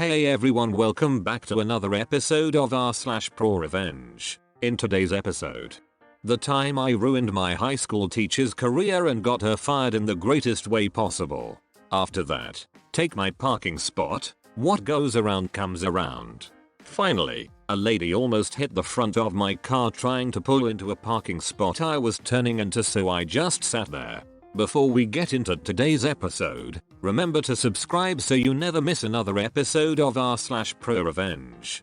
Hey everyone, welcome back to another episode of r/ProRevenge. In today's episode, the time I ruined my high school teacher's career and got her fired in the greatest way possible. After that, take my parking spot, what goes around comes around. Finally, a lady almost hit the front of my car trying to pull into a parking spot I was turning into, so I just sat there. Before we get into today's episode, remember to subscribe so you never miss another episode of r/ProRevenge.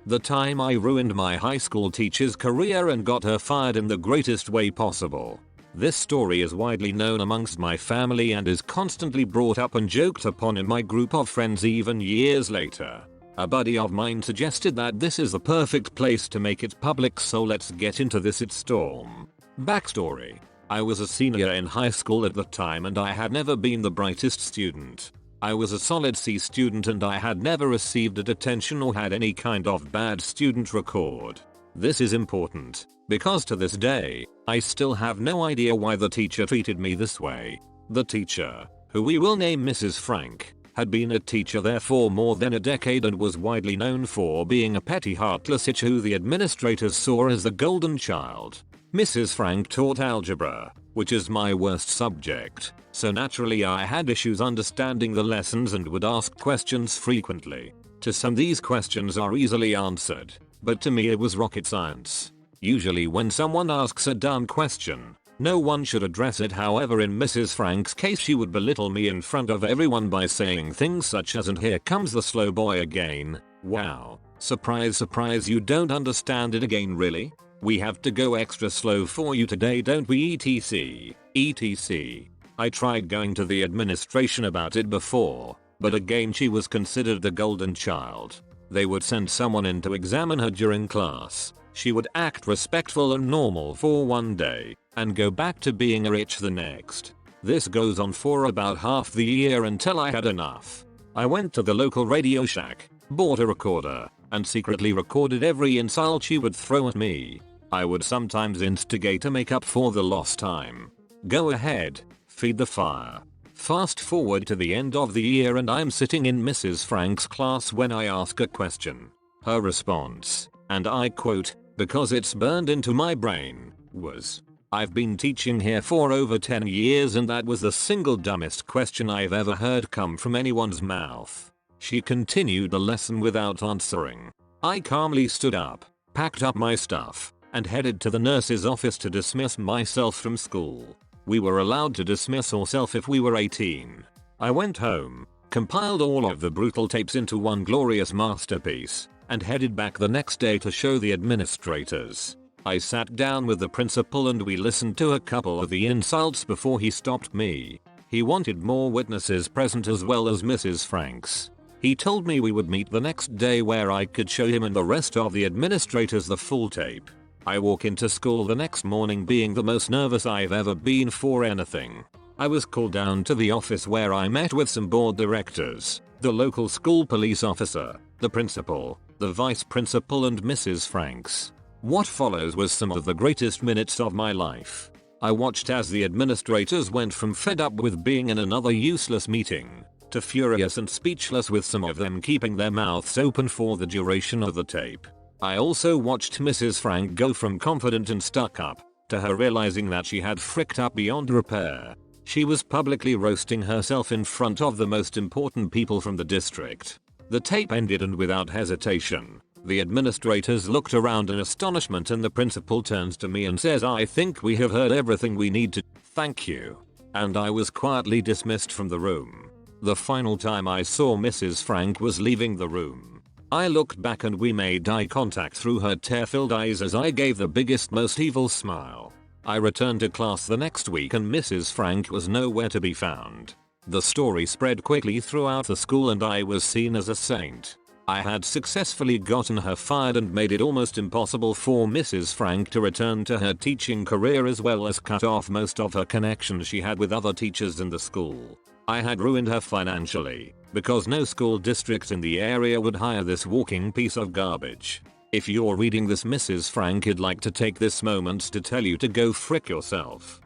The time I ruined my high school teacher's career and got her fired in the greatest way possible. This story is widely known amongst my family and is constantly brought up and joked upon in my group of friends even years later. A buddy of mine suggested that this is the perfect place to make it public, so let's get into this storm. Backstory. I was a senior in high school at the time and I had never been the brightest student. I was a solid C student and I had never received a detention or had any kind of bad student record. This is important, because to this day, I still have no idea why the teacher treated me this way. The teacher, who we will name Mrs. Frank, had been a teacher there for more than a decade and was widely known for being a petty heartless itch who the administrators saw as the golden child. Mrs. Frank taught algebra, which is my worst subject, so naturally I had issues understanding the lessons and would ask questions frequently. To some these questions are easily answered, but to me it was rocket science. Usually when someone asks a dumb question, no one should address it. However, in Mrs. Frank's case, she would belittle me in front of everyone by saying things such as, "And here comes the slow boy again. Wow. Surprise, surprise, you don't understand it again, really? We have to go extra slow for you today, don't we, etc. etc." I tried going to the administration about it before, but again she was considered the golden child. They would send someone in to examine her during class. She would act respectful and normal for one day, and go back to being a itch the next. This goes on for about half the year until I had enough. I went to the local Radio Shack, bought a recorder, and secretly recorded every insult she would throw at me. I would sometimes instigate to make up for the lost time. Go ahead, feed the fire. Fast forward to the end of the year and I'm sitting in Mrs. Frank's class when I ask a question. Her response, and I quote, "Because it's burned into my brain," was, "I've been teaching here for over 10 years and that was the single dumbest question I've ever heard come from anyone's mouth." She continued the lesson without answering. I calmly stood up, packed up my stuff, and headed to the nurse's office to dismiss myself from school. We were allowed to dismiss ourselves if we were 18. I went home, compiled all of the brutal tapes into one glorious masterpiece, and headed back the next day to show the administrators. I sat down with the principal and we listened to a couple of the insults before he stopped me. He wanted more witnesses present as well as Mrs. Frank's. He told me we would meet the next day where I could show him and the rest of the administrators the full tape. I walk into school the next morning being the most nervous I've ever been for anything. I was called down to the office where I met with some board directors, the local school police officer, the principal, the vice principal and Mrs. Franks. What follows was some of the greatest minutes of my life. I watched as the administrators went from fed up with being in another useless meeting, to furious and speechless, with some of them keeping their mouths open for the duration of the tape. I also watched Mrs. Frank go from confident and stuck up, to her realizing that she had fricked up beyond repair. She was publicly roasting herself in front of the most important people from the district. The tape ended and without hesitation, the administrators looked around in astonishment and the principal turns to me and says, "I think we have heard everything we need to, thank you." And I was quietly dismissed from the room. The final time I saw Mrs. Frank was leaving the room. I looked back and we made eye contact through her tear-filled eyes as I gave the biggest, most evil smile. I returned to class the next week and Mrs. Frank was nowhere to be found. The story spread quickly throughout the school and I was seen as a saint. I had successfully gotten her fired and made it almost impossible for Mrs. Frank to return to her teaching career, as well as cut off most of her connections she had with other teachers in the school. I had ruined her financially, because no school district in the area would hire this walking piece of garbage. If you're reading this, Mrs. Frank, I'd like to take this moment to tell you to go frick yourself.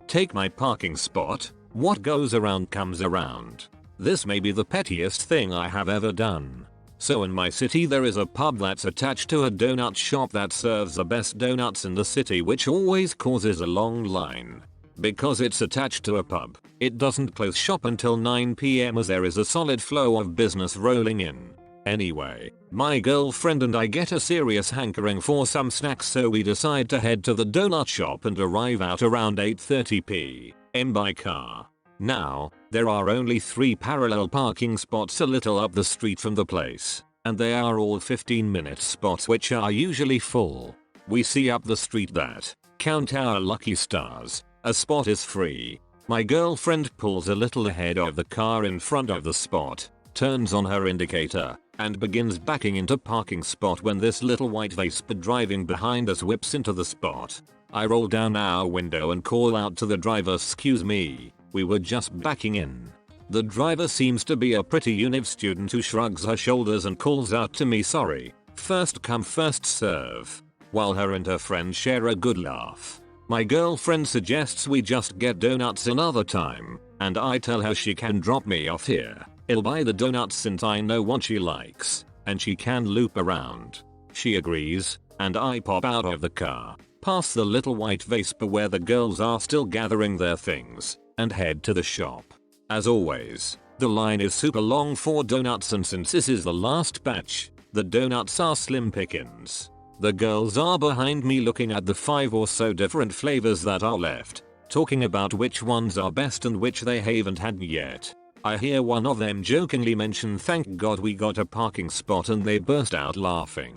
Take my parking spot, what goes around comes around. This may be the pettiest thing I have ever done. So in my city there is a pub that's attached to a donut shop that serves the best donuts in the city, which always causes a long line. Because it's attached to a pub, it doesn't close shop until 9 PM as there is a solid flow of business rolling in. Anyway, my girlfriend and I get a serious hankering for some snacks, so we decide to head to the donut shop and arrive out around 8:30 PM by car. Now, there are only 3 parallel parking spots a little up the street from the place, and they are all 15-minute spots which are usually full. We see up the street that, count our lucky stars, a spot is free. My girlfriend pulls a little ahead of the car in front of the spot, turns on her indicator, and begins backing into parking spot when this little white Vespa driving behind us whips into the spot. I roll down our window and call out to the driver, "Excuse me, we were just backing in." The driver seems to be a pretty univ student who shrugs her shoulders and calls out to me, "Sorry, first come first serve," while her and her friend share a good laugh. My girlfriend suggests we just get donuts another time, and I tell her she can drop me off here. I'll buy the donuts since I know what she likes, and she can loop around. She agrees, and I pop out of the car, past the little white Vespa where the girls are still gathering their things, and head to the shop. As always, the line is super long for donuts, and since this is the last batch, the donuts are slim pickings. The girls are behind me looking at the 5 or so different flavors that are left, talking about which ones are best and which they haven't had yet. I hear one of them jokingly mention, "Thank God we got a parking spot," and they burst out laughing.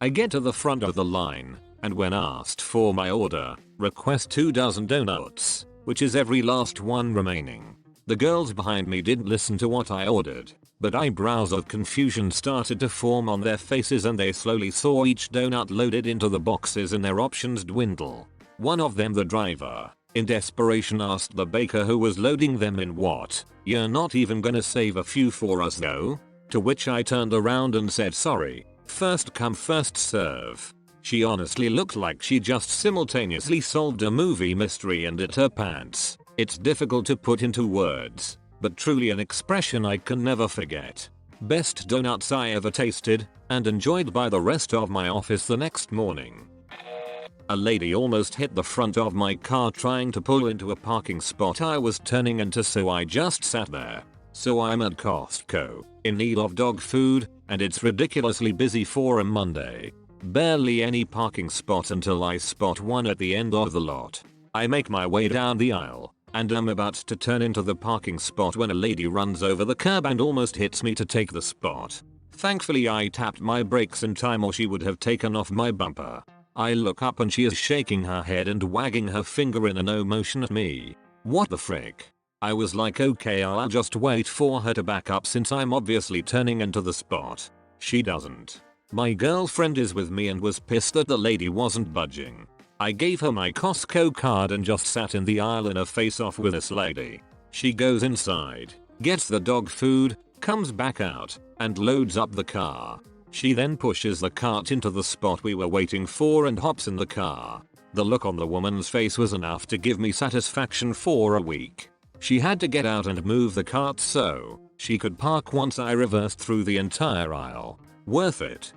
I get to the front of the line, and when asked for my order, request 2 dozen donuts, which is every last one remaining. The girls behind me didn't listen to what I ordered, but eyebrows of confusion started to form on their faces, and they slowly saw each donut loaded into the boxes and their options dwindle. One of them, the driver, in desperation asked the baker who was loading them in, "What? You're not even gonna save a few for us though?" To which I turned around and said, "Sorry, first come first serve." She honestly looked like she just simultaneously solved a movie mystery and ate her pants. It's difficult to put into words, but truly an expression I can never forget. Best donuts I ever tasted, and enjoyed by the rest of my office the next morning. A lady almost hit the front of my car trying to pull into a parking spot I was turning into, so I just sat there. So I'm at Costco, in need of dog food, and it's ridiculously busy for a Monday. Barely any parking spot until I spot one at the end of the lot. I make my way down the aisle, and I'm about to turn into the parking spot when a lady runs over the curb and almost hits me to take the spot. Thankfully I tapped my brakes in time or she would have taken off my bumper. I look up and she is shaking her head and wagging her finger in a no motion at me. What the frick? I was like, okay, I'll just wait for her to back up since I'm obviously turning into the spot. She doesn't. My girlfriend is with me and was pissed that the lady wasn't budging. I gave her my Costco card and just sat in the aisle in a face-off with this lady. She goes inside, gets the dog food, comes back out, and loads up the car. She then pushes the cart into the spot we were waiting for and hops in the car. The look on the woman's face was enough to give me satisfaction for a week. She had to get out and move the cart so she could park once I reversed through the entire aisle. Worth it.